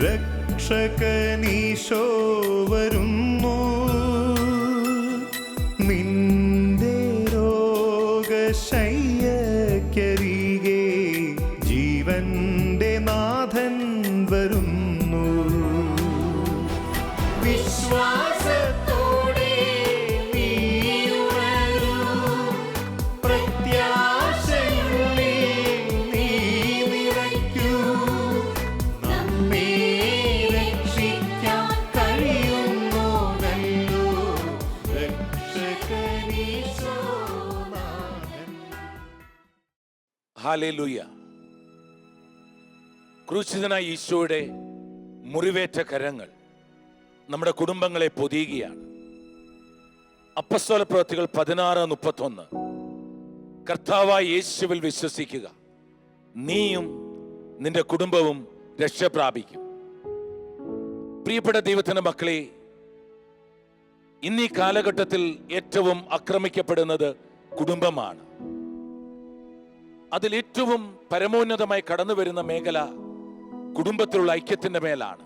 രക്ഷകനീശോ വരുന്നു, നിന്റെ രോഗശയ്യക്കരികെ ജീവന്റെ നാഥൻ വരുന്നു. വിശ്വാസത്തോടെ നീ ഉണരൂ, പ്രത്യാശയുള്ളിൽ നീ നിറയ്ക്കൂ. നമ്മെ രക്ഷിക്കാൻ കഴിയുന്നോനല്ലോ രക്ഷകനീശോനാഥൻ. ഹല്ലേലൂയ. ക്രൂശിതനായ ഈശോയുടെ മുറിവേറ്റ കരങ്ങൾ നമ്മുടെ കുടുംബങ്ങളെ പൊതിയുകയാണ്. അപ്പസ്തോലപ്രവൃത്തികൾ 16:31. കർത്താവായ യേശുവിൽ വിശ്വസിക്കുക, നീയും നിന്റെ കുടുംബവും രക്ഷ പ്രാപിക്കും. പ്രിയപ്പെട്ട ദൈവത്തിന്റെ മക്കളെ, ഇന്നീ കാലഘട്ടത്തിൽ ഏറ്റവും ആക്രമിക്കപ്പെടുന്നത് കുടുംബമാണ്. അതിൽ ഏറ്റവും പരമോന്നതമായി കടന്നു വരുന്ന മേഖല കുടുംബത്തിലുള്ള ഐക്യത്തിന്റെ മേലാണ്.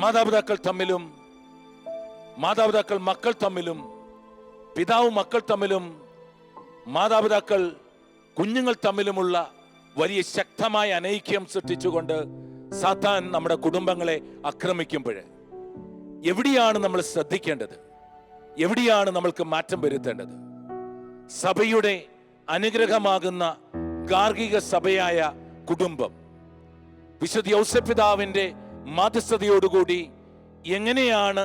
മാതാപിതാക്കൾ തമ്മിലും, മാതാപിതാക്കൾ മക്കൾ തമ്മിലും, പിതാവ് മക്കൾ തമ്മിലും, മാതാപിതാക്കൾ കുഞ്ഞുങ്ങൾ തമ്മിലുമുള്ള വലിയ ശക്തമായ അനൈക്യം സൃഷ്ടിച്ചുകൊണ്ട് സാത്താൻ നമ്മുടെ കുടുംബങ്ങളെ ആക്രമിക്കുമ്പോൾ എവിടെയാണ് നമ്മൾ ശ്രദ്ധിക്കേണ്ടത്? എവിടെയാണ് നമ്മൾക്ക് മാറ്റം വരുത്തേണ്ടത്? സഭയുടെ അനുഗ്രഹമാകുന്ന ഗാർഹിക സഭയായ കുടുംബം വിശുദ്ധ യൗസേപ്പ് പിതാവിന്റെ മാധ്യസ്ഥതയോടുകൂടി എങ്ങനെയാണ്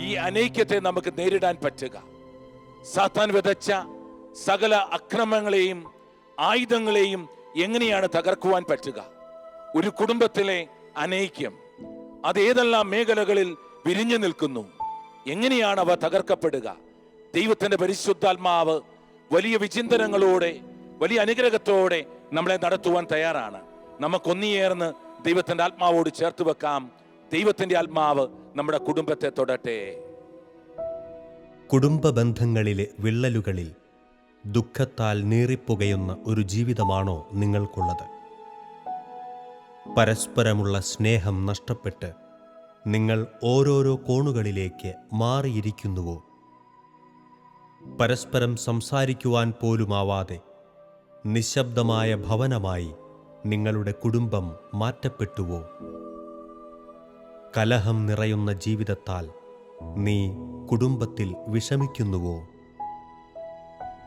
ഈ അനൈക്യത്തെ നമുക്ക് നേരിടാൻ പറ്റുക? സാത്താൻ വിതച്ച സകല അക്രമങ്ങളെയും ആയുധങ്ങളെയും എങ്ങനെയാണ് തകർക്കുവാൻ പറ്റുക? ഒരു കുടുംബത്തിലെ അനൈക്യം അതേതെല്ലാം മേഖലകളിൽ വിരിഞ്ഞു നിൽക്കുന്നു? എങ്ങനെയാണ് അവ തകർക്കപ്പെടുക? ദൈവത്തിന്റെ പരിശുദ്ധാത്മാവ് വലിയ വിചിന്തനങ്ങളോടെ, വലിയ അനുഗ്രഹത്തോടെ നമ്മളെ നടത്തുവാൻ തയ്യാറാണ്. നമുക്കൊന്നിയേർന്ന് ദൈവത്തിന്റെ ആത്മാവോട് ചേർത്ത് വെക്കാം. ദൈവത്തിന്റെ ആത്മാവ് നമ്മുടെ കുടുംബത്തെ തൊടട്ടെ. കുടുംബ ബന്ധങ്ങളിലെ വിള്ളലുകളിൽ ദുഃഖത്താൽ നീറിപ്പുകയുന്ന ഒരു ജീവിതമാണോ നിങ്ങൾക്കുള്ളത്? പരസ്പരമുള്ള സ്നേഹം നഷ്ടപ്പെട്ട് നിങ്ങൾ ഓരോരോ കോണുകളിലേക്ക് മാറിയിരിക്കുന്നുവോ? പരസ്പരം സംസാരിക്കുവാൻ പോലുമാവാതെ നിശബ്ദമായ ഭവനമായി നിങ്ങളുടെ കുടുംബം മാറ്റപ്പെട്ടുവോ? കലഹം നിറയുന്ന ജീവിതത്താൽ നീ കുടുംബത്തിൽ വിഷമിക്കുന്നുവോ?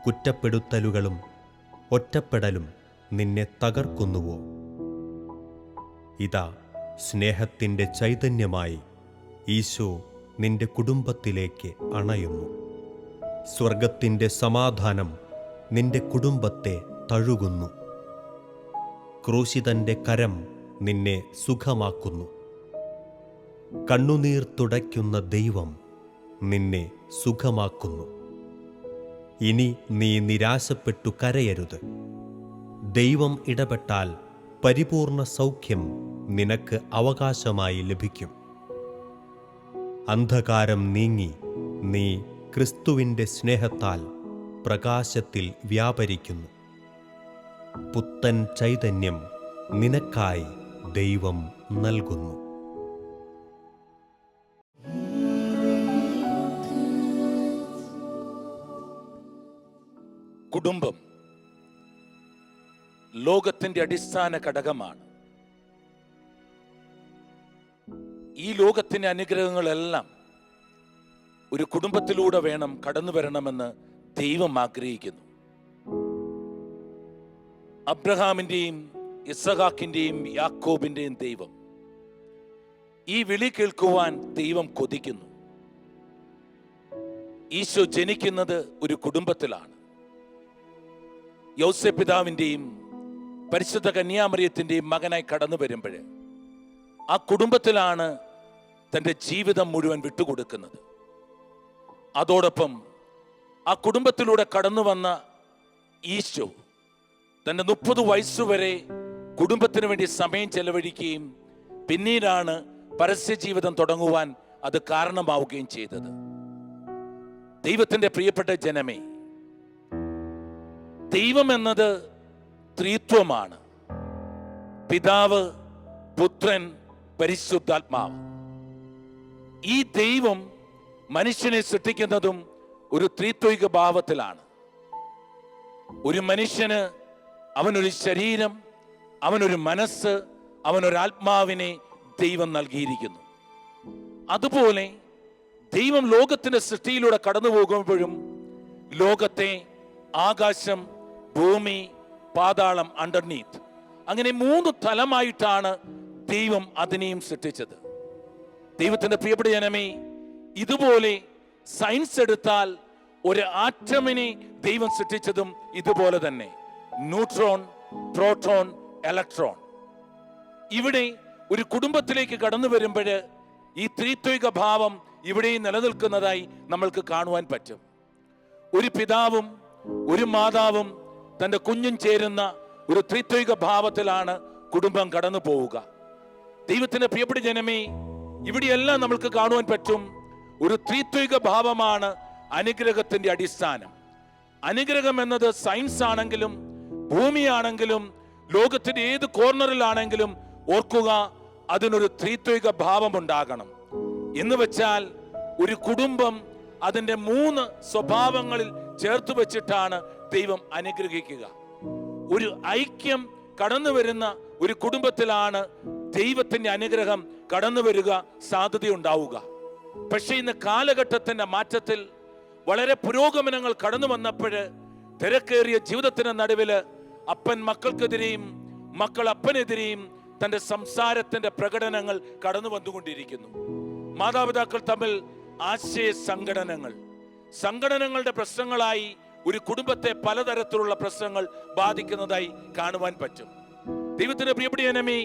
കുറ്റപ്പെടുത്തലുകളും ഒറ്റപ്പെടലും നിന്നെ തകർക്കുന്നുവോ? ഇതാ, സ്നേഹത്തിൻ്റെ ചൈതന്യമായി ഈശോ നിന്റെ കുടുംബത്തിലേക്ക് അണയുന്നു. സ്വർഗത്തിൻ്റെ സമാധാനം നിന്റെ കുടുംബത്തെ തഴുകുന്നു. ക്രൂശിതന്റെ കരം നിന്നെ സുഖമാക്കുന്നു. കണ്ണുനീർ തുടയ്ക്കുന്ന ദൈവം നിന്നെ സുഖമാക്കുന്നു. ഇനി നീ നിരാശപ്പെട്ടു കരയരുത്. ദൈവം ഇടപെട്ടാൽ പരിപൂർണ സൗഖ്യം നിനക്ക് അവകാശമായി ലഭിക്കും. അന്ധകാരം നീങ്ങി നീ ക്രിസ്തുവിൻ്റെ സ്നേഹത്താൽ പ്രകാശത്തിൽ വ്യാപരിക്കുന്നു. പുത്തൻ ചൈതന്യം നിനക്കായി ദൈവം നൽകുന്നു. കുടുംബം ലോകത്തിന്റെ അടിസ്ഥാന ഘടകമാണ്. ഈ ലോകത്തിന്റെ അനുഗ്രഹങ്ങളെല്ലാം ഒരു കുടുംബത്തിലൂടെ വേണം കടന്നു വരണമെന്ന് ദൈവം ആഗ്രഹിക്കുന്നു. അബ്രഹാമിന്റെയും ഇസഹാക്കിന്റെയും യാക്കോബിന്റെയും ദൈവം ഈ വിളി കേൾക്കുവാൻ ദൈവം കൊതിക്കുന്നു. ഈശോ ജനിക്കുന്നത് ഒരു കുടുംബത്തിലാണ്. യൗസേപ്പ് പിതാവിന്റെയും പരിശുദ്ധ കന്യാമറിയത്തിന്റെയും മകനായി കടന്നു വരുമ്പോൾ ആ കുടുംബത്തിലാണ് തൻ്റെ ജീവിതം മുഴുവൻ വിട്ടുകൊടുക്കുന്നത്. അതോടൊപ്പം ആ കുടുംബത്തിലൂടെ കടന്നു വന്ന ഈശോ തൻ്റെ 30 വയസ്സുവരെ കുടുംബത്തിന് വേണ്ടി സമയം ചെലവഴിക്കുകയും പിന്നീടാണ് പരസ്യ ജീവിതം തുടങ്ങുവാൻ അത് കാരണമാവുകയും ചെയ്തത്. ദൈവത്തിൻ്റെ പ്രിയപ്പെട്ട ജനമേ, ദൈവം എന്നത് ത്രിത്വമാണ്. പിതാവ്, പുത്രൻ, പരിശുദ്ധാത്മാവ്. ഈ ദൈവം മനുഷ്യനെ സൃഷ്ടിക്കുന്നതും ഒരു ത്രിത്വിക ഭാവത്തിലാണ്. ഒരു മനുഷ്യന് അവനൊരു ശരീരം, അവനൊരു മനസ്സ്, അവനൊരാത്മാവിനെ ദൈവം നൽകിയിരിക്കുന്നു. അതുപോലെ ദൈവം ലോകത്തിന്റെ സൃഷ്ടിയിലൂടെ കടന്നു പോകുമ്പോഴും ലോകത്തെ ആകാശം, ഭൂമി, പാതാളം, അണ്ടർനീത്ത്, അങ്ങനെ 3 തലമായിട്ടാണ് ദൈവം അതിനെയും സൃഷ്ടിച്ചത്. ദൈവത്തിന്റെ പ്രിയപ്പെട്ട ജനമേ, ഇതുപോലെ സയൻസ് എടുത്താൽ ഒരു ആറ്റമിനെ ദൈവം സൃഷ്ടിച്ചതും ഇതുപോലെ തന്നെ. Neutron, proton, electron. ഇവിടെ ഒരു കുടുംബത്തിലേക്ക് കടന്നു വരുമ്പോൾ ഈ ത്രിത്വിക ഭാവം ഇവിടെയും നിലനിൽക്കുന്നതായി നമ്മൾക്ക് കാണുവാൻ പറ്റും. ഒരു പിതാവും ഒരു മാതാവും തൻ്റെ കുഞ്ഞും ചേരുന്ന ഒരു ത്രിത്വിക ഭാവത്തിലാണ് കുടുംബം കടന്നു പോവുക. ദൈവത്തിന്റെ പ്രിയപ്പെട്ട ജനമേ, ഇവിടെയെല്ലാം നമ്മൾക്ക് കാണുവാൻ പറ്റും ഒരു ത്രിത്വിക ഭാവമാണ് അനുഗ്രഹത്തിന്റെ അടിസ്ഥാനം. അനുഗ്രഹം എന്നത് സയൻസ് ആണെങ്കിലും ഭൂമിയാണെങ്കിലും ലോകത്തിന്റെ ഏത് കോർണറിലാണെങ്കിലും ഓർക്കുക, അതിനൊരു ത്രിത്വിക ഭാവം ഉണ്ടാകണം. എന്ന് വെച്ചാൽ ഒരു കുടുംബം അതിന്റെ 3 സ്വഭാവങ്ങളിൽ ചേർത്ത് വെച്ചിട്ടാണ് ദൈവം അനുഗ്രഹിക്കുക. ഒരു ഐക്യം കടന്നു വരുന്ന ഒരു കുടുംബത്തിലാണ് ദൈവത്തിന്റെ അനുഗ്രഹം കടന്നു വരിക സാധ്യതയുണ്ടാവുക. പക്ഷെ ഇന്ന് കാലഘട്ടത്തിന്റെ മാറ്റത്തിൽ വളരെ പുരോഗമനങ്ങൾ കടന്നു വന്നപ്പോൾ തിരക്കേറിയ ജീവിതത്തിന്റെ നടുവില് അപ്പൻ മക്കൾക്കെതിരെയും മക്കൾ അപ്പനെതിരെയും തന്റെ സംസാരത്തിന്റെ പ്രകടനങ്ങൾ കടന്നു വന്നുകൊണ്ടിരിക്കുന്നു. മാതാപിതാക്കൾ തമ്മിൽ ആശയ സംഘടനകളുടെ പ്രശ്നങ്ങളായി ഒരു കുടുംബത്തെ പലതരത്തിലുള്ള പ്രശ്നങ്ങൾ ബാധിക്കുന്നതായി കാണുവാൻ പറ്റും. ദൈവത്തിന്റെ പ്രിയപ്പെട്ട ജനമേ,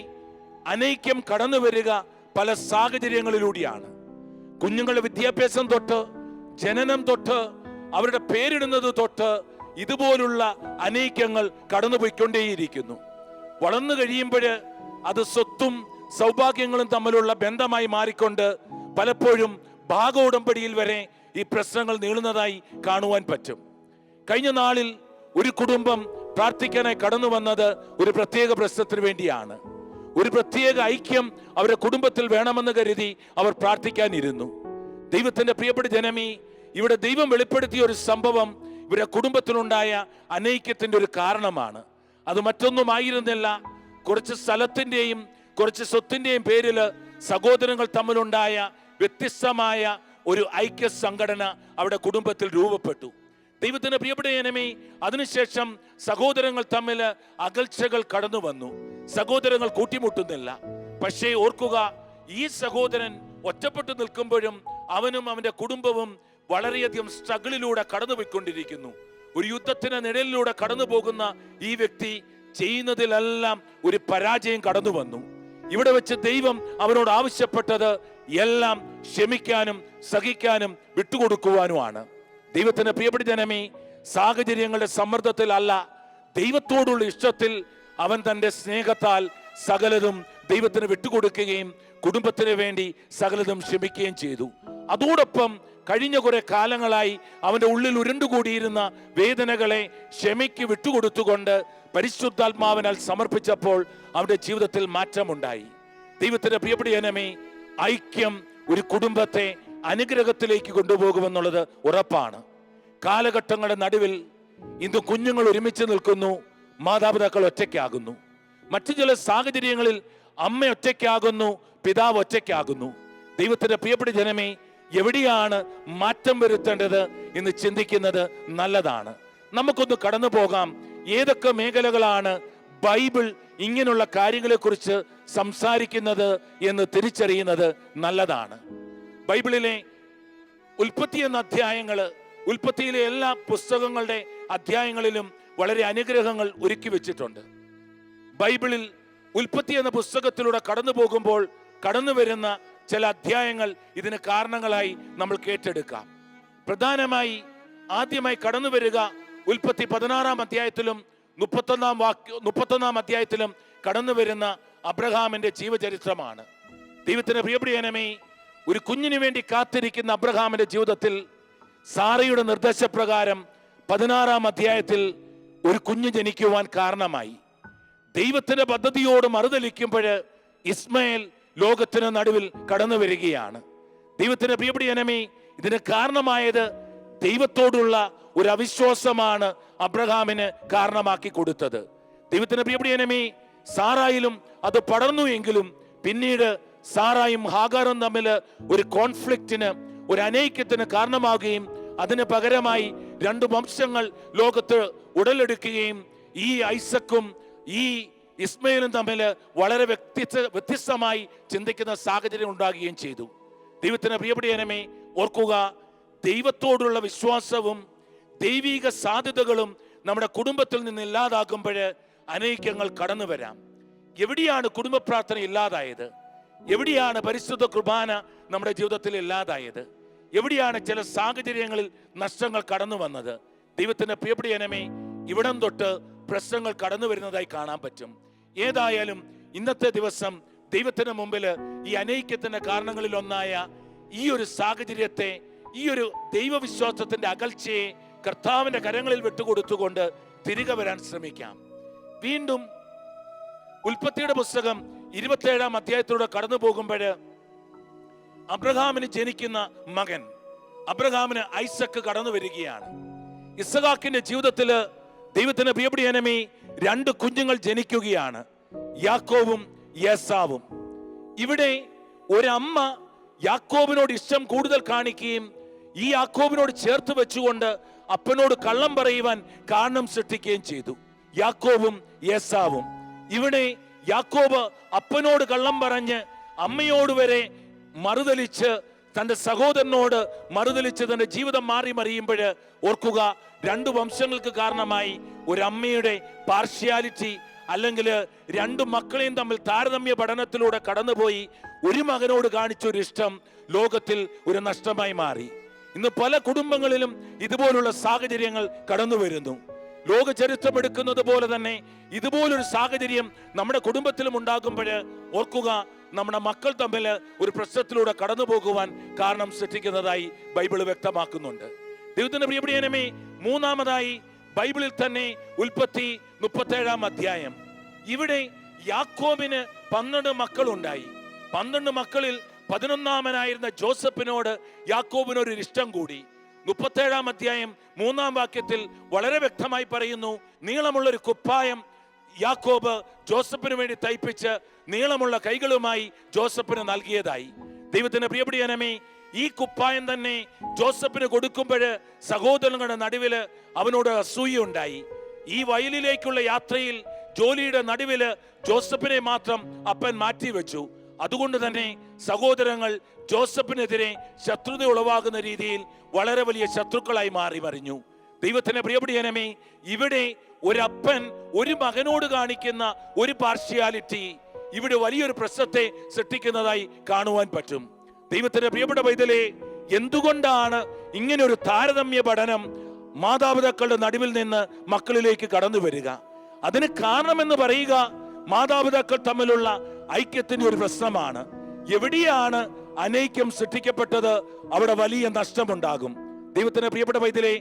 അനൈക്യം കടന്നു വരിക പല സാഹചര്യങ്ങളിലൂടെയാണ്. കുഞ്ഞുങ്ങളുടെ വിദ്യാഭ്യാസം തൊട്ട്, ജനനം തൊട്ട്, അവരുടെ പേരിടുന്നത് തൊട്ട് ഇതുപോലുള്ള അനൈക്യങ്ങൾ കടന്നുപോയിക്കൊണ്ടേയിരിക്കുന്നു. വളർന്നു കഴിയുമ്പോൾ അത് സ്വത്തും സൗഭാഗ്യങ്ങളും തമ്മിലുള്ള ബന്ധമായി മാറിക്കൊണ്ട് പലപ്പോഴും ഭാഗോടമ്പടിയിൽ വരെ ഈ പ്രശ്നങ്ങൾ നീളുന്നതായി കാണുവാൻ പറ്റും. കഴിഞ്ഞ നാളിൽ ഒരു കുടുംബം പ്രാർത്ഥിക്കാനായി കടന്നു വന്നത് ഒരു പ്രത്യേക പ്രശ്നത്തിന് വേണ്ടിയാണ്. ഒരു പ്രത്യേക ഐക്യം അവരുടെ കുടുംബത്തിൽ വേണമെന്ന് കരുതി അവർ പ്രാർത്ഥിക്കാനിരുന്നു. ദൈവത്തിന്റെ പ്രിയപ്പെട്ട ജനമേ, ഇവിടെ ദൈവം വെളിപ്പെടുത്തിയ ഒരു സംഭവം ഇവരുടെ കുടുംബത്തിലുണ്ടായ അനൈക്യത്തിന്റെ ഒരു കാരണമാണ്. അത് മറ്റൊന്നുമായിരുന്നില്ല, കുറച്ച് സ്ഥലത്തിന്റെയും കുറച്ച് സ്വത്തിന്റെയും പേരിൽ സഹോദരങ്ങൾ തമ്മിലുണ്ടായ വ്യത്യസ്തമായ ഒരു ഐക്യ സംഘടന അവിടെ കുടുംബത്തിൽ രൂപപ്പെട്ടു. ദൈവത്തിന്റെ പ്രിയപ്പെട്ട ജനമേ, അതിനുശേഷം സഹോദരങ്ങൾ തമ്മിൽ അകൽച്ചകൾ കടന്നു വന്നു. സഹോദരങ്ങൾ കൂട്ടിമുട്ടുന്നില്ല. പക്ഷേ ഓർക്കുക, ഈ സഹോദരൻ ഒറ്റപ്പെട്ടു നിൽക്കുമ്പോഴും അവനും അവന്റെ കുടുംബവും വളരെയധികം സ്ട്രഗിളിലൂടെ കടന്നുപോയിക്കൊണ്ടിരിക്കുന്നു. ഒരു യുദ്ധത്തിന് നിഴലിലൂടെ കടന്നു പോകുന്ന ഈ വ്യക്തി ചെയ്യുന്നതിലെല്ലാം ഒരു പരാജയം കടന്നു വന്നു. ഇവിടെ വെച്ച് ദൈവം അവനോട് ആവശ്യപ്പെട്ടത് എല്ലാം ക്ഷമിക്കാനും സഹിക്കാനും വിട്ടുകൊടുക്കുവാനുമാണ്. ദൈവത്തിന്റെ പ്രിയപ്പെട്ട ജനമേ, സാഹചര്യങ്ങളുടെ സമ്മർദ്ദത്തിൽ അല്ല, ദൈവത്തോടുള്ള ഇഷ്ടത്തിൽ അവൻ തന്റെ സ്നേഹത്താൽ സകലതും ദൈവത്തിന് വിട്ടുകൊടുക്കുകയും കുടുംബത്തിന് വേണ്ടി സകലതും ക്ഷമിക്കുകയും ചെയ്തു. അതോടൊപ്പം കഴിഞ്ഞ കുറെ കാലങ്ങളായി അവന്റെ ഉള്ളിൽ ഉരുണ്ടുകൂടിയിരുന്ന വേദനകളെ ക്ഷമയ്ക്ക് വിട്ടുകൊടുത്തുകൊണ്ട് പരിശുദ്ധാത്മാവിനാൽ സമർപ്പിച്ചപ്പോൾ അവന്റെ ജീവിതത്തിൽ മാറ്റമുണ്ടായി. ദൈവത്തിന്റെ പ്രിയപ്പെട്ട ജനമേ, ഐക്യം ഒരു കുടുംബത്തെ അനുഗ്രഹത്തിലേക്ക് കൊണ്ടുപോകുമെന്നുള്ളത് ഉറപ്പാണ്. കാലഘട്ടങ്ങളുടെ നടുവിൽ ഇന്ന് കുഞ്ഞുങ്ങൾ ഒരുമിച്ച് നിൽക്കുന്നു, മാതാപിതാക്കൾ ഒറ്റയ്ക്കാകുന്നു. മറ്റു ചില സാഹചര്യങ്ങളിൽ അമ്മ ഒറ്റയ്ക്കാകുന്നു, പിതാവ് ഒറ്റയ്ക്കാകുന്നു. ദൈവത്തിന്റെ പ്രിയപ്പെട്ട ജനമേ, എവിടെയാണ് മാറ്റം വരുത്തേണ്ടത് എന്ന് ചിന്തിക്കുന്നത് നല്ലതാണ്. നമുക്കൊന്ന് കടന്നു പോകാം. ഏതൊക്കെ മേഖലകളാണ് ബൈബിൾ ഇങ്ങനെയുള്ള കാര്യങ്ങളെക്കുറിച്ച് സംസാരിക്കുന്നത് എന്ന് തിരിച്ചറിയുന്നത് നല്ലതാണ്. ബൈബിളിലെ ഉൽപ്പത്തി എന്ന അധ്യായങ്ങള്, ഉൽപ്പത്തിയിലെ എല്ലാ പുസ്തകങ്ങളുടെ അധ്യായങ്ങളിലും വളരെ അനുഗ്രഹങ്ങൾ ഒരുക്കി വെച്ചിട്ടുണ്ട്. ബൈബിളിൽ ഉൽപ്പത്തി എന്ന പുസ്തകത്തിലൂടെ കടന്നു പോകുമ്പോൾ കടന്നു വരുന്ന ചില അധ്യായങ്ങൾ ഇതിന് കാരണങ്ങളായി നമ്മൾ കേട്ടെടുക്കാം. പ്രധാനമായി ആദ്യമായി കടന്നു വരിക ഉൽപ്പത്തി 16-ാം അധ്യായത്തിലും 31-ാം അധ്യായത്തിലും കടന്നു വരുന്ന അബ്രഹാമിന്റെ ജീവചരിത്രമാണ്. ദൈവത്തിന്റെ പ്രിയപ്പെട്ട ജനമേ, ഒരു കുഞ്ഞിന് വേണ്ടി കാത്തിരിക്കുന്ന അബ്രഹാമിന്റെ ജീവിതത്തിൽ സാറയുടെ നിർദ്ദേശപ്രകാരം 16-ാം അധ്യായത്തിൽ ഒരു കുഞ്ഞ് ജനിക്കുവാൻ കാരണമായി. ദൈവത്തിന്റെ പദ്ധതിയോട് മറുതലിക്കുമ്പോൾ ഇസ്മായേൽ ലോകത്തിന് നടുവിൽ കടന്നു വരികയാണ്. ദൈവത്തിന്റെ പ്രിയപ്പെട്ട ജനമേ, ഇതിന് കാരണമായത് ദൈവത്തോടുള്ള ഒരു അവിശ്വാസമാണ് അബ്രഹാമിന് കാരണമാക്കി കൊടുത്തത്. ദൈവത്തിന്റെ പ്രിയപ്പെട്ട ജനമേ, സാറായിലും അത് പടർന്നു എങ്കിലും പിന്നീട് സാറായും ഹാഗാറും തമ്മിൽ ഒരു കോൺഫ്ലിക്റ്റിന്, ഒരു അനൈക്യത്തിന് കാരണമാവുകയും അതിന് പകരമായി 2 വംശങ്ങൾ ലോകത്ത് ഉടലെടുക്കുകയും ഈ ഐസക്കും ഈ ഇസ്മയിലും തമ്മിൽ വളരെ വ്യത്യസ്തമായി ചിന്തിക്കുന്ന സാഹചര്യം ഉണ്ടാകുകയും ചെയ്തു. ദൈവത്തിന് പ്രിയപ്പെട്ട ജനമേ, ഓർക്കുക, ദൈവത്തോടുള്ള വിശ്വാസവും ദൈവിക സാധ്യതകളും നമ്മുടെ കുടുംബത്തിൽ നിന്ന് ഇല്ലാതാകുമ്പോൾ അനൈക്യങ്ങൾ കടന്നു വരാം. എവിടെയാണ് കുടുംബ പ്രാർത്ഥന ഇല്ലാതായത്? എവിടെയാണ് പരിശുദ്ധ കുർബാന നമ്മുടെ ജീവിതത്തിൽ ഇല്ലാതായത്? എവിടെയാണ് ചില സാഹചര്യങ്ങളിൽ നഷ്ടങ്ങൾ കടന്നു വന്നത്? ദൈവത്തിന്റെ പ്രിയപ്പെട്ട ജനമേ, ഇവിടം തൊട്ട് പ്രശ്നങ്ങൾ കടന്നു വരുന്നതായി കാണാൻ പറ്റും. ഏതായാലും ഇന്നത്തെ ദിവസം ദൈവത്തിന് മുമ്പിൽ ഈ അനൈക്യത്തിന്റെ കാരണങ്ങളിൽ ഒന്നായ ഈ ഒരു സാഹചര്യത്തെ, ഈ ഒരു ദൈവവിശ്വാസത്തിന്റെ അകൽച്ചയെ കർത്താവിന്റെ കരങ്ങളിൽ വിട്ടുകൊടുത്തുകൊണ്ട് തിരികെ വരാൻ ശ്രമിക്കാം. വീണ്ടും ഉൽപ്പത്തിയുടെ പുസ്തകം 27-ാം അധ്യായത്തിലൂടെ കടന്നു പോകുമ്പോൾ അബ്രഹാമിന് ജനിക്കുന്ന മകൻ, അബ്രഹാമിന് ഐസക്ക് കടന്നു വരികയാണ്. ഇസ്ഹാക്കിന്റെ ജീവിതത്തിൽ ദൈവത്തിന്റെ പ്രിയപ്പെട്ട ജനമേ 2 കുഞ്ഞുങ്ങൾ ജനിക്കുകയാണ്, യാക്കോബും യേസാവും. ഇവിടെ ഒരമ്മ യാക്കോബിനോട് ഇഷ്ടം കൂടുതൽ കാണിക്കുകയും ഈ യാക്കോബിനോട് ചേർത്ത് വെച്ചുകൊണ്ട് അപ്പനോട് കള്ളം പറയുവാൻ കാരണം സൃഷ്ടിക്കുകയും ചെയ്തു. യാക്കോബും യേസാവും. ഇവിടെ യാക്കോബ് അപ്പനോട് കള്ളം പറഞ്ഞ് അമ്മയോട് വരെ മറുതലിച്ച് തന്റെ സഹോദരനോട് മറുതലിച്ച് തന്റെ ജീവിതം മാറി മറിയുമ്പോൾ ഓർക്കുക, 2 വംശങ്ങൾക്ക് കാരണമായി ഒരമ്മയുടെ പാർഷ്യാലിറ്റി, അല്ലെങ്കിൽ 2 മക്കളെയും തമ്മിൽ താരതമ്യ പഠനത്തിലൂടെ കടന്നുപോയി ഒരു മകനോട് കാണിച്ചൊരു ഇഷ്ടം ലോകത്തിൽ ഒരു നഷ്ടമായി മാറി. ഇന്ന് പല കുടുംബങ്ങളിലും ഇതുപോലുള്ള സാഹചര്യങ്ങൾ കടന്നു വരുന്നു. ലോക ചരിത്രം എടുക്കുന്നത് പോലെ തന്നെ ഇതുപോലൊരു സാഹചര്യം നമ്മുടെ കുടുംബത്തിലും ഉണ്ടാകുമ്പോൾ ഓർക്കുക, നമ്മുടെ മക്കൾ തമ്മിൽ ഒരു പ്രശ്നത്തിലൂടെ കടന്നു പോകുവാൻ കാരണം സൃഷ്ടിക്കുന്നതായി ബൈബിൾ വ്യക്തമാക്കുന്നുണ്ട്. ദൈവത്തിന്റെ പ്രിയപ്പെട്ട ജനമേ, മൂന്നാമതായി ബൈബിളിൽ തന്നെ ഉൽപ്പത്തി 37-ാം അധ്യായം, ഇവിടെ യാക്കോബിന് 12 മക്കളുണ്ടായി. 12 മക്കളിൽ 11-ാമനായിരുന്ന ജോസഫിനോട് യാക്കോബിനൊരു ഇഷ്ടം കൂടി. 37-ാം അധ്യായം 3-ാം വാക്യത്തിൽ വളരെ വ്യക്തമായി പറയുന്നു, നീളമുള്ളൊരു കുപ്പായം യാക്കോബ് ജോസഫിന് വേണ്ടി തയ്പ്പിച്ച് നീളമുള്ള കൈകളുമായി ജോസഫിന് നൽകിയതായി. ദൈവത്തിന്റെ പ്രിയപ്പെട്ട ജനമേ, ഈ കുപ്പായം തന്നെ ജോസഫിന് കൊടുക്കുമ്പോൾ സഹോദരങ്ങളുടെ നടുവില് അവനോട് അസൂയുണ്ടായി. ഈ വയലിലേക്കുള്ള യാത്രയിൽ ജോലിയുടെ നടുവില് ജോസഫിനെ മാത്രം അപ്പൻ മാറ്റിവെച്ചു. അതുകൊണ്ട് തന്നെ സഹോദരങ്ങൾ ജോസഫിനെതിരെ ശത്രുത ഉളവാകുന്ന രീതിയിൽ വളരെ വലിയ ശത്രുക്കളായി മാറി മറിഞ്ഞു. ദൈവത്തിന്റെ പ്രിയപ്പെട്ട ജനമേ, ഇവിടെ ഒരപ്പൻ ഒരു മകനോട് കാണിക്കുന്ന ഒരു പാർഷ്യാലിറ്റി ഇവിടെ വലിയൊരു പ്രശ്നത്തെ സൃഷ്ടിക്കുന്നതായി കാണുവാൻ പറ്റും. ദൈവത്തിന്റെ പ്രിയപ്പെട്ട പൈതലേ, എന്തുകൊണ്ടാണ് ഇങ്ങനെ ഒരു താരതമ്യ പഠനം മാതാപിതാക്കളുടെ നടുവിൽ നിന്ന് മക്കളിലേക്ക് കടന്നു വരിക? അതിന് കാരണമെന്ന് പറയുക, മാതാപിതാക്കൾ തമ്മിലുള്ള ഐക്യത്തിന്റെ ഒരു പ്രശ്നമാണ്. എവിടെയാണ് അനൈക്യം സൃഷ്ടിക്കപ്പെട്ടത്, അവിടെ വലിയ നഷ്ടമുണ്ടാകും. ദൈവത്തിന്റെ പ്രിയപ്പെട്ട പൈതലേ,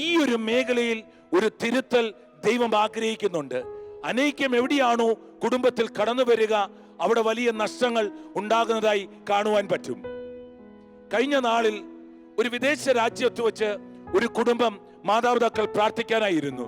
ഈ ഒരു മേഖലയിൽ ഒരു തിരുത്തൽ ദൈവം ആഗ്രഹിക്കുന്നുണ്ട്. അനൈക്യം എവിടെയാണോ കുടുംബത്തിൽ കടന്നു വരിക, അവിടെ വലിയ നഷ്ടങ്ങൾ ഉണ്ടാകുന്നതായി കാണുവാൻ പറ്റും. കഴിഞ്ഞ നാളിൽ ഒരു വിദേശ രാജ്യത്ത് വെച്ച് ഒരു കുടുംബം മാതാപിതാക്കൾ പ്രാർത്ഥിക്കാനായിരുന്നു.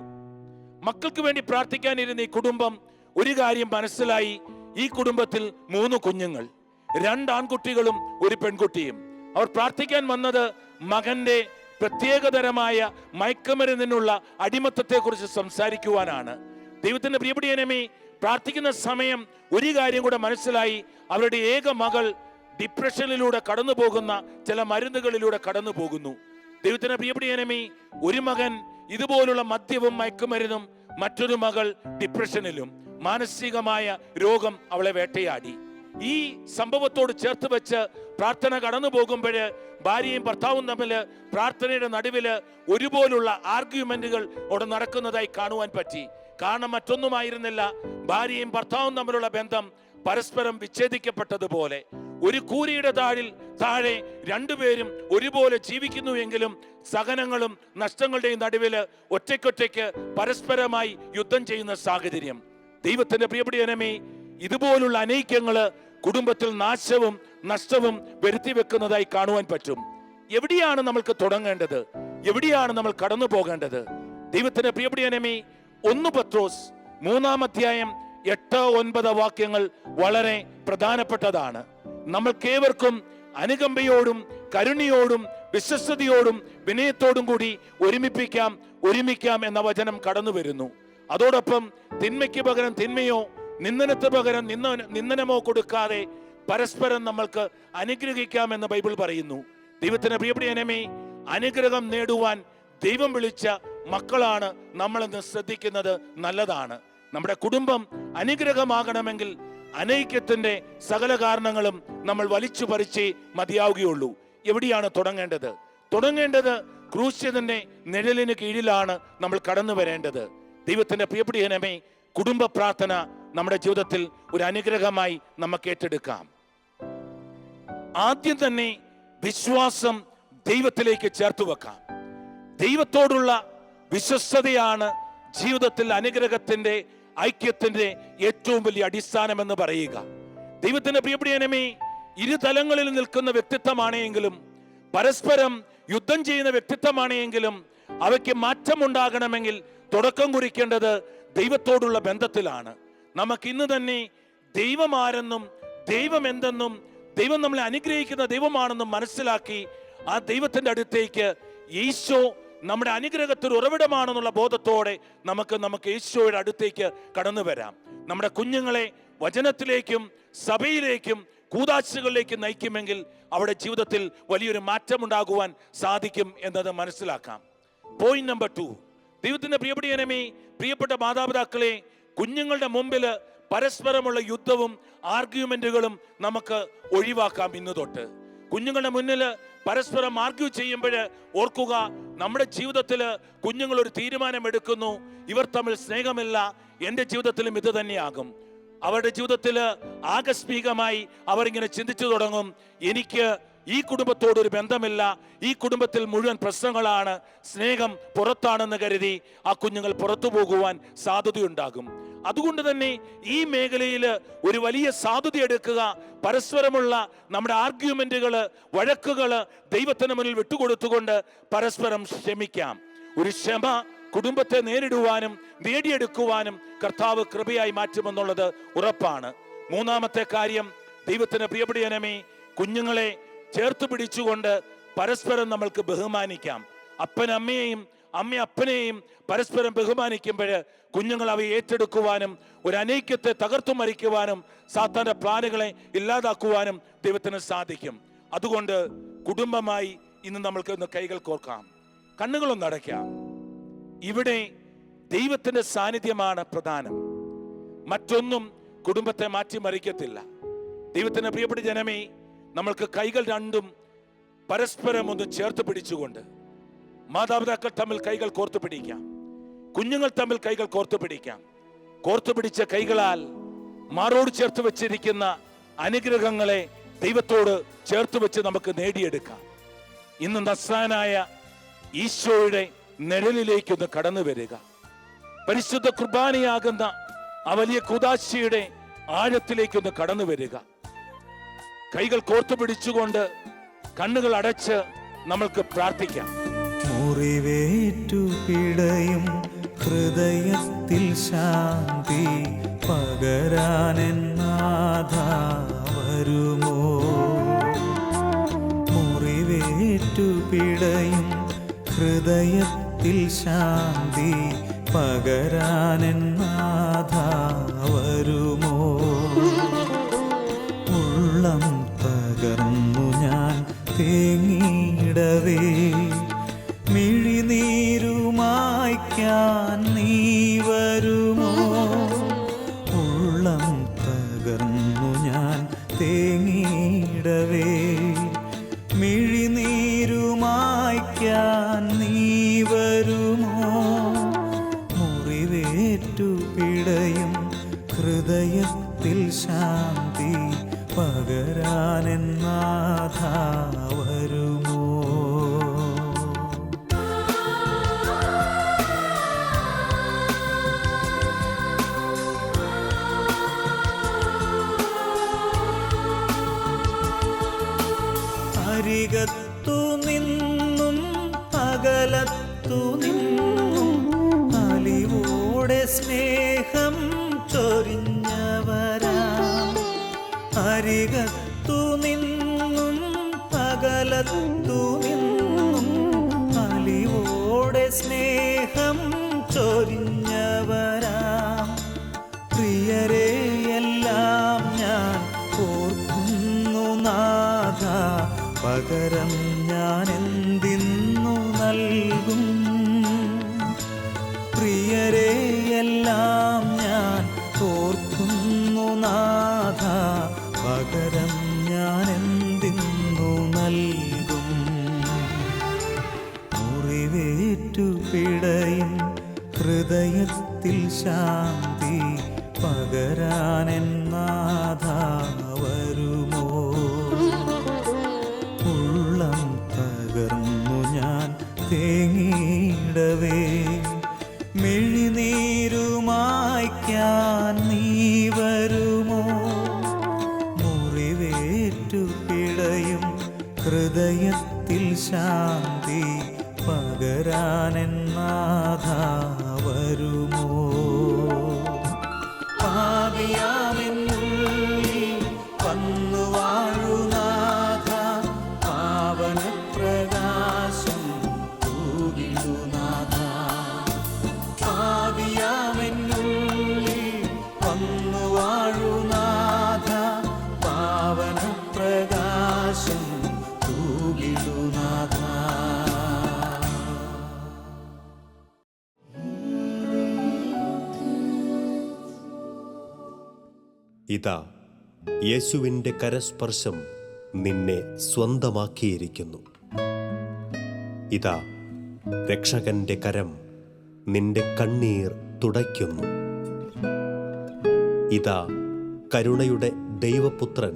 മക്കൾക്ക് വേണ്ടി പ്രാർത്ഥിക്കാനിരുന്ന ഈ കുടുംബം ഒരു കാര്യം മനസ്സിലായി. ഈ കുടുംബത്തിൽ 3 കുഞ്ഞുങ്ങൾ, 2 ആൺകുട്ടികളും 1 പെൺകുട്ടിയും. അവർ പ്രാർത്ഥിക്കാൻ വന്നത് മകന്റെ പ്രത്യേകതരമായ മയക്കുമരുന്നിനുള്ള അടിമത്തത്തെ കുറിച്ച് സംസാരിക്കുവാനാണ്. ദൈവത്തിന്റെ പ്രിയപ്പെട്ട ജനമേ, പ്രാർത്ഥിക്കുന്ന സമയം ഒരു കാര്യം കൂടെ മനസ്സിലായി. അവരുടെ ഏക മകൾ ഡിപ്രഷനിലൂടെ കടന്നു പോകുന്ന ചില മരുന്നുകളിലൂടെ കടന്നു പോകുന്നു. ദൈവത്തിന്റെ പ്രിയപ്പെട്ട ജനമേ, ഒരു മകൻ ഇതുപോലുള്ള മദ്യവും മയക്കുമരുന്നും, മറ്റൊരു മകൾ ഡിപ്രഷനിലും. മാനസികമായ രോഗം അവളെ വേട്ടയാടി. ഈ സംഭവത്തോട് ചേർത്ത് വെച്ച് പ്രാർത്ഥന കടന്നു പോകുമ്പോൾ ഭാര്യയും ഭർത്താവും തമ്മിൽ പ്രാർത്ഥനയുടെ നടുവില് ഒരുപോലുള്ള ആർഗ്യുമെന്റുകൾ അവിടെ നടക്കുന്നതായി കാണുവാൻ പറ്റി. കാരണം മറ്റൊന്നുമായിരുന്നില്ല, ഭാര്യയും ഭർത്താവും തമ്മിലുള്ള ബന്ധം പരസ്പരം വിച്ഛേദിക്കപ്പെട്ടതുപോലെ. ഒരു കൂരിയുടെ താഴെ 2 പേരും ഒരുപോലെ ജീവിക്കുന്നുവെങ്കിലും സഹനങ്ങളും നഷ്ടങ്ങളുടെയും നടുവില് ഒറ്റയ്ക്കൊറ്റയ്ക്ക് പരസ്പരമായി യുദ്ധം ചെയ്യുന്ന സാഹചര്യം. ദൈവത്തിന്റെ പ്രിയപ്പെട്ട ജനമേ, ഇതുപോലുള്ള അനൈക്യങ്ങള് കുടുംബത്തിൽ നാശവും നഷ്ടവും വരുത്തി വെക്കുന്നതായി കാണുവാൻ പറ്റും. എവിടെയാണ് നമ്മൾക്ക് തുടങ്ങേണ്ടത്? എവിടെയാണ് നമ്മൾ കടന്നു പോകേണ്ടത്? ദൈവത്തിന്റെ പ്രിയപ്പെട്ട 1 പത്രോസ് 3-ാം അധ്യായം 8-9 വാക്യങ്ങൾ വളരെ പ്രധാനപ്പെട്ടതാണ്. നമ്മൾക്കേവർക്കും അനുകമ്പയോടും കരുണയോടും വിശ്വസ്തയോടും വിനയത്തോടും കൂടി ഒരുമിക്കാം എന്ന വചനം കടന്നു വരുന്നു. അതോടൊപ്പം തിന്മയ്ക്ക് പകരം തിന്മയോ നിന്ദനത്തിന് പകരം നിന്ദനമോ കൊടുക്കാതെ പരസ്പരം നമ്മൾക്ക് അനുഗ്രഹിക്കാമെന്ന് ബൈബിൾ പറയുന്നു. ദൈവത്തിന്റെ പ്രിയപ്പെട്ട അനുഗ്രഹം നേടുവാൻ ദൈവം വിളിച്ച മക്കളാണ് നമ്മളെന്ന് ശ്രദ്ധിക്കുന്നത് നല്ലതാണ്. നമ്മുടെ കുടുംബം അനുഗ്രഹമാകണമെങ്കിൽ അനൈക്യത്തിന്റെ സകല കാരണങ്ങളും നമ്മൾ വലിച്ചു പറിച്ചേ മതിയാവുകയുള്ളൂ. എവിടെയാണ് തുടങ്ങേണ്ടത്? ക്രൂശിതന്റെ നിഴലിന് കീഴിലാണ് നമ്മൾ കടന്നു വരേണ്ടത്. ദൈവത്തിന്റെ പ്രിയപ്പെട്ട കുടുംബ പ്രാർത്ഥന നമ്മുടെ ജീവിതത്തിൽ ഒരു അനുഗ്രഹമായി നമുക്ക് ഏറ്റെടുക്കാം. ആദ്യം തന്നെ വിശ്വാസം ദൈവത്തിലേക്ക് ചേർത്ത് വെക്കാം. ദൈവത്തോടുള്ള വിശ്വസ്തതയാണ് ജീവിതത്തിൽ അനുഗ്രഹത്തിന്റെ ഐക്യത്തിന്റെ ഏറ്റവും വലിയ അടിസ്ഥാനം എന്ന് പറയുക. ദൈവത്തിന്റെ പ്രിയപ്പെട്ട ഇരുതലങ്ങളിൽ നിൽക്കുന്ന വ്യക്തിത്വമാണെങ്കിലും പരസ്പരം യുദ്ധം ചെയ്യുന്ന വ്യക്തിത്വമാണെങ്കിലും അവയ്ക്ക് മാറ്റമുണ്ടാകണമെങ്കിൽ തുടക്കം കുറിക്കേണ്ടത് ദൈവത്തോടുള്ള ബന്ധത്തിലാണ്. നമുക്ക് ഇന്ന് തന്നെ ദൈവം ആരെന്നും ദൈവം എന്തെന്നും ദൈവം നമ്മളെ അനുഗ്രഹിക്കുന്ന ദൈവമാണെന്നും മനസ്സിലാക്കി ആ ദൈവത്തിന്റെ അടുത്തേക്ക് ഈശോ നമ്മുടെ അനുഗ്രഹത്തിന് ഉറവിടമാണെന്നുള്ള ബോധത്തോടെ നമുക്ക് ഈശോയുടെ അടുത്തേക്ക് കടന്നു വരാം. നമ്മുടെ കുഞ്ഞുങ്ങളെ വചനത്തിലേക്കും സഭയിലേക്കും കൂദാശകളിലേക്ക് നയിക്കുമെങ്കിൽ അവിടെ ജീവിതത്തിൽ വലിയൊരു മാറ്റമുണ്ടാകുവാൻ സാധിക്കും എന്നത് മനസ്സിലാക്കാം. പോയിന്റ് നമ്പർ 2, ദൈവത്തിന്റെ പ്രിയപ്പെട്ട മാതാപിതാക്കളെ, കുഞ്ഞുങ്ങളുടെ മുമ്പിൽ പരസ്പരമുള്ള യുദ്ധവും ആർഗ്യുമെന്റുകളും നമുക്ക് ഒഴിവാക്കാം. ഇന്ന് തൊട്ട് കുഞ്ഞുങ്ങളുടെ മുന്നിൽ പരസ്പരം ആർഗ്യൂ ചെയ്യുമ്പോൾ ഓർക്കുക, നമ്മുടെ ജീവിതത്തിൽ കുഞ്ഞുങ്ങൾ ഒരു തീരുമാനം എടുക്കുന്നു, ഇവർ തമ്മിൽ സ്നേഹമില്ല, എൻ്റെ ജീവിതത്തിലും ഇത് തന്നെയാകും. അവരുടെ ജീവിതത്തിൽ ആകസ്മികമായി അവർ ഇങ്ങനെ ചിന്തിച്ചു തുടങ്ങും, എനിക്ക് ഈ കുടുംബത്തോടൊരു ബന്ധമില്ല, ഈ കുടുംബത്തിൽ മുഴുവൻ പ്രശ്നങ്ങളാണ്, സ്നേഹം പുറത്താണെന്ന് കരുതി ആ കുഞ്ഞുങ്ങൾ പുറത്തു പോകുവാൻ സാധ്യതയുണ്ടാകും. അതുകൊണ്ട് തന്നെ ഈ മേഖലയിൽ ഒരു വലിയ സാധ്യത എടുക്കുക. പരസ്പരമുള്ള നമ്മുടെ ആർഗ്യുമെന്റുകള്, വഴക്കുകള് ദൈവത്തിന് മുന്നിൽ വിട്ടുകൊടുത്തുകൊണ്ട് പരസ്പരം ക്ഷമിക്കാം. ഒരു ക്ഷമ കുടുംബത്തെ നേരിടുവാനും നേടിയെടുക്കുവാനും കർത്താവ് കൃപയായി മാറ്റുമെന്നുള്ളത് ഉറപ്പാണ്. 3-ാമത്തെ കാര്യം, ദൈവത്തിന് പ്രിയപ്പെട്ട കുഞ്ഞുങ്ങളെ ചേർത്ത് പിടിച്ചുകൊണ്ട് പരസ്പരം നമ്മൾക്ക് ബഹുമാനിക്കാം. അപ്പനമ്മയെയും അമ്മ അപ്പനെയും പരസ്പരം ബഹുമാനിക്കുമ്പോൾ കുഞ്ഞുങ്ങൾ അവയെ ഏറ്റെടുക്കുവാനും ഒരു അനൈക്യത്തെ തകർത്തു മറിക്കുവാനും സാത്താന്റെ പ്ലാനുകളെ ഇല്ലാതാക്കുവാനും ദൈവത്തിന് സാധിക്കും. അതുകൊണ്ട് കുടുംബമായി ഇന്ന് നമ്മൾക്ക് ഇന്ന് കൈകൾ കോർക്കാം, കണ്ണുകളൊന്ന് അടയ്ക്കാം. ഇവിടെ ദൈവത്തിന്റെ സാന്നിധ്യമാണ് പ്രധാനം. മറ്റൊന്നും കുടുംബത്തെ മാറ്റിമറിക്കത്തില്ല. ദൈവത്തിന്റെ പ്രിയപ്പെട്ട നമ്മൾക്ക് കൈകൾ രണ്ടും പരസ്പരം ഒന്ന് ചേർത്ത് പിടിച്ചുകൊണ്ട് മാതാപിതാക്കൾ തമ്മിൽ കൈകൾ കോർത്തു പിടിക്കാം, കുഞ്ഞുങ്ങൾ തമ്മിൽ കൈകൾ കോർത്തു പിടിക്കാം. കോർത്തു പിടിച്ച കൈകളാൽ മാറോട് ചേർത്ത് വെച്ചിരിക്കുന്ന അനുഗ്രഹങ്ങളെ ദൈവത്തോട് ചേർത്ത് വെച്ച് നമുക്ക് നേടിയെടുക്കാം. ഇന്ന് നസ്രായനായ ഈശോയുടെ നിഴലിലേക്കൊന്ന് കടന്നു വരിക. പരിശുദ്ധ കുർബാനയാകുന്ന ആ വലിയ കൂദാശയുടെ ആഴത്തിലേക്കൊന്ന് കടന്നു വരിക. കൈകൾ കോർത്തു പിടിച്ചുകൊണ്ട് കണ്ണുകൾ അടച്ച് നമ്മൾക്ക് പ്രാർത്ഥിക്കാം. മുറിവേറ്റു പിടയും ഹൃദയത്തിൽ ശാന്തി പകരാനെന്നാഥ വരുമോ? മുറിവേറ്റു പിടയും ഹൃദയത്തിൽ ശാന്തി പകരാനെന്നാഥ വരുമോ? ഉള്ളം തകർന്നു ഞാൻ തേങ്ങിയിടവേ മിഴിനീരുമായ്ക്കാൻ നീ വരുമോ? ഉള്ളം തകർന്നു ഞാൻ തേങ്ങിയിടവേ മിഴിനീരുമായ്ക്കാൻ നീ വരുമോ? മുറിവേറ്റു പിടയും ഹൃദയത്തിൽ ശാന്തി പകരാനെന്നാഥ വരുമോ? സ്നേഹം ചൊരിഞ്ഞവരാം അരികത്തു നിന്നും അകലത്തു നിന്നും അലിവോടെ സ്നേഹം ചൊരിഞ്ഞവരാം പ്രിയരെയെല്ലാം ഞാൻ ഓർക്കുന്നു നാഥ, പകരം ഞാൻ എന്തിന്നു നൽകും? പ്രിയരെയെല്ലാം ഞാൻ ഓർക്കുന്നു നാഥ, പകരം ഞാൻ എന്തിന്നു നൽകും? മുറിവേറ്റു പിടയും ഹൃദയത്തിൽ ശാന്തി പകരാനെൻ നാഥ വരുമോ? ഉള്ളം തകർന്നു ഞാൻ തേങ്ങിയിടവേ മിഴിനീരുമായ്ക്കാൻ നീ വരുമോ? മുറിവേറ്റു പിടയും ഹൃദയത്തിൽ ശാന്തി പകരാനെൻ നാഥ വരുമോ? പാപിയാമെന്നുള്ളിൽ വന്നു വാഴുനാഥ, പാവന പ്രകാശം തൂകിടുനാഥ. പാപിയാമെന്നുള്ളിൽ വന്നു വാഴുനാഥ, പാവന പ്രകാശം തൂകിടുനാഥ. ഇതാ യേശുവിൻ്റെ കരസ്പർശം നിന്നെ സ്വന്തമാക്കിയിരിക്കുന്നു. ഇതാ രക്ഷകന്റെ കരം നിന്റെ കണ്ണീർ തുടയ്ക്കുന്നു. ഇതാ കരുണയുടെ ദൈവപുത്രൻ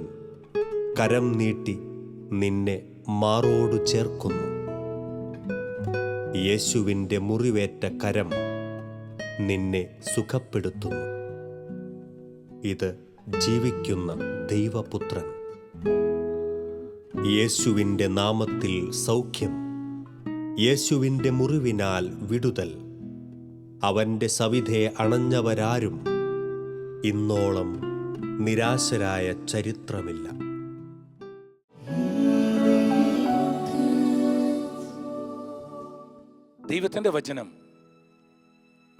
കരം നീട്ടി നിന്നെ മാറോടു ചേർക്കുന്നു. യേശുവിൻ്റെ മുറിവേറ്റ കരം നിന്നെ സുഖപ്പെടുത്തുന്നു. ഇത് ജീവിക്കുന്ന ദൈവപുത്രൻ. യേശുവിൻ്റെ നാമത്തിൽ സൗഖ്യം, യേശുവിൻ്റെ മുറിവിനാൽ വിടുതൽ. അവൻ്റെ സവിധേ അണഞ്ഞവരാരും ഇന്നോളം നിരാശരായ ചരിത്രമില്ല. ദൈവത്തിൻ്റെ വചനം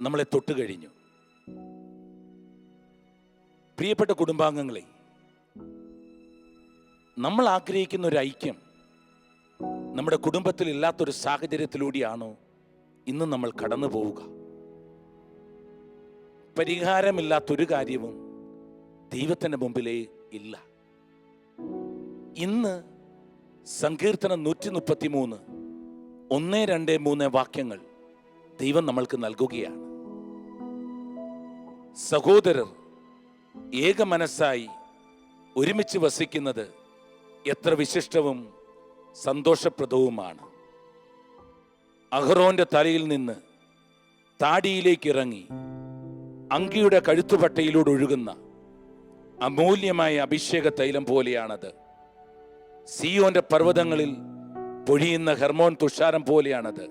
നമ്മളെ തൊട്ടുകഴിഞ്ഞു. പ്രിയപ്പെട്ട കുടുംബാംഗങ്ങളെ, നമ്മൾ ആഗ്രഹിക്കുന്ന ഒരു ഐക്യം നമ്മുടെ കുടുംബത്തിൽ ഇല്ലാത്തൊരു സാഹചര്യത്തിലൂടെയാണോ ഇന്ന് നമ്മൾ കടന്നു പോവുക? പരിഹാരമില്ലാത്തൊരു കാര്യവും ദൈവത്തിൻ്റെ മുമ്പിലേ ഇല്ല. ഇന്ന് സങ്കീർത്തനം 133 1, 2, 3 വാക്യങ്ങൾ ദൈവം നമ്മൾക്ക് നൽകുകയാണ്. സഹോദരർ ഏക മനസ്സായി ഒരുമിച്ച് വസിക്കുന്നത് എത്ര വിശിഷ്ടവും സന്തോഷപ്രദവുമാണ്. അഹ്റോന്റെ തലയിൽ നിന്ന് താടിയിലേക്ക് ഇറങ്ങി അങ്കിയുടെ കഴുത്തുപട്ടയിലൂടെ ഒഴുകുന്ന അമൂല്യമായ അഭിഷേക തൈലം പോലെയാണത്. സിയോന്റെ പർവ്വതങ്ങളിൽ പൊഴിയുന്ന ഹെർമോൻ തുഷാരം പോലെയാണത്.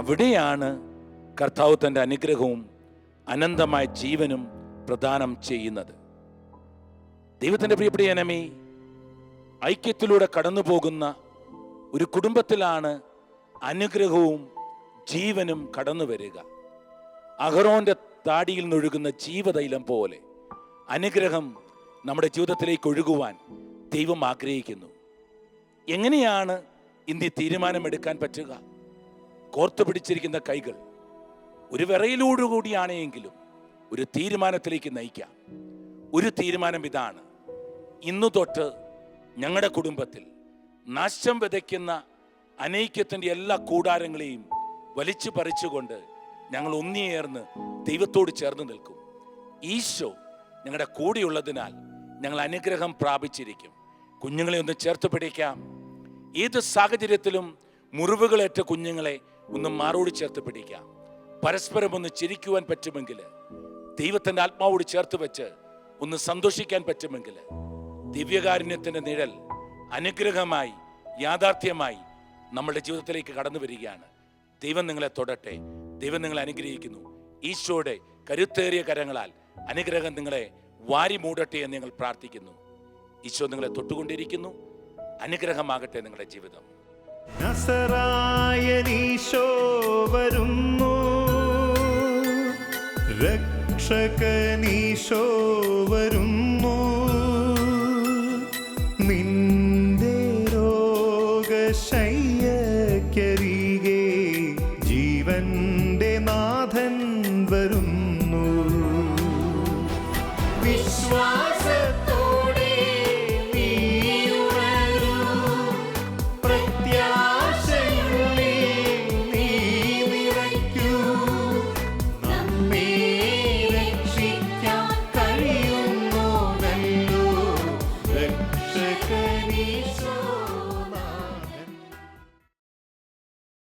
അവിടെയാണ് കർത്താവ് തൻ്റെ അനുഗ്രഹവും അനന്തമായ ജീവനും പ്രദാനം ചെയ്യുന്നത്. ദൈവത്തിൻ്റെ പ്രിയപ്പെട്ട ജനമേ, ഐക്യത്തിലൂടെ കടന്നു പോകുന്ന ഒരു കുടുംബത്തിലാണ് അനുഗ്രഹവും ജീവനും കടന്നു വരിക. അഹ്റോന്റെ താടിയിൽ നിന്നൊഴുകുന്ന ജീവതൈലം പോലെ അനുഗ്രഹം നമ്മുടെ ജീവിതത്തിലേക്ക് ഒഴുകുവാൻ ദൈവം ആഗ്രഹിക്കുന്നു. എങ്ങനെയാണ് ഇന്ന് തീരുമാനമെടുക്കാൻ പറ്റുക? കോർത്തു പിടിച്ചിരിക്കുന്ന കൈകൾ ഒരു വിറയിലൂടുകൂടിയാണെങ്കിലും ഒരു തീരുമാനത്തിലേക്ക് നയിക്കാം. ഒരു തീരുമാനം ഇതാണ്: ഇന്നു തൊട്ട് ഞങ്ങളുടെ കുടുംബത്തിൽ നാശം വിതയ്ക്കുന്ന അനൈക്യത്തിൻ്റെ എല്ലാ കൂടാരങ്ങളെയും വലിച്ചു പറിച്ചുകൊണ്ട് ഞങ്ങൾ ഒന്നിയേർന്ന് ദൈവത്തോട് ചേർന്ന് നിൽക്കും. ഈശോ ഞങ്ങളുടെ കൂടെയുള്ളതിനാൽ ഞങ്ങൾ അനുഗ്രഹം പ്രാപിച്ചിരിക്കും. കുഞ്ഞുങ്ങളെ ഒന്ന് ചേർത്ത് പിടിക്കാം. ഏത് സാഹചര്യത്തിലും മുറിവുകളേറ്റ കുഞ്ഞുങ്ങളെ ഒന്ന് മാറോട് ചേർത്ത് പിടിക്കാം. പരസ്പരം ഒന്ന് ചിരിക്കുവാൻ പറ്റുമെങ്കിൽ, ദൈവത്തിൻ്റെ ആത്മാവോട് ചേർത്ത് വെച്ച് ഒന്ന് സന്തോഷിക്കാൻ പറ്റുമെങ്കിൽ, ദിവ്യകാരുണ്യത്തിൻ്റെ നിഴൽ അനുഗ്രഹമായി യാഥാർത്ഥ്യമായി നമ്മളുടെ ജീവിതത്തിലേക്ക് കടന്നു വരികയാണ്. ദൈവം നിങ്ങളെ തൊടട്ടെ. ദൈവം നിങ്ങളെ അനുഗ്രഹിക്കുന്നു. ഈശോയുടെ കരുത്തേറിയ കരങ്ങളാൽ അനുഗ്രഹം നിങ്ങളെ വാരി മൂടട്ടെ എന്ന് ഞങ്ങൾ പ്രാർത്ഥിക്കുന്നു. ഈശോ നിങ്ങളെ തൊട്ടുകൊണ്ടിരിക്കുന്നു. അനുഗ്രഹമാകട്ടെ നിങ്ങളുടെ ജീവിതം. നസറായനീശോ വരുന്നു, രക്ഷകനീശോ വരുന്നു.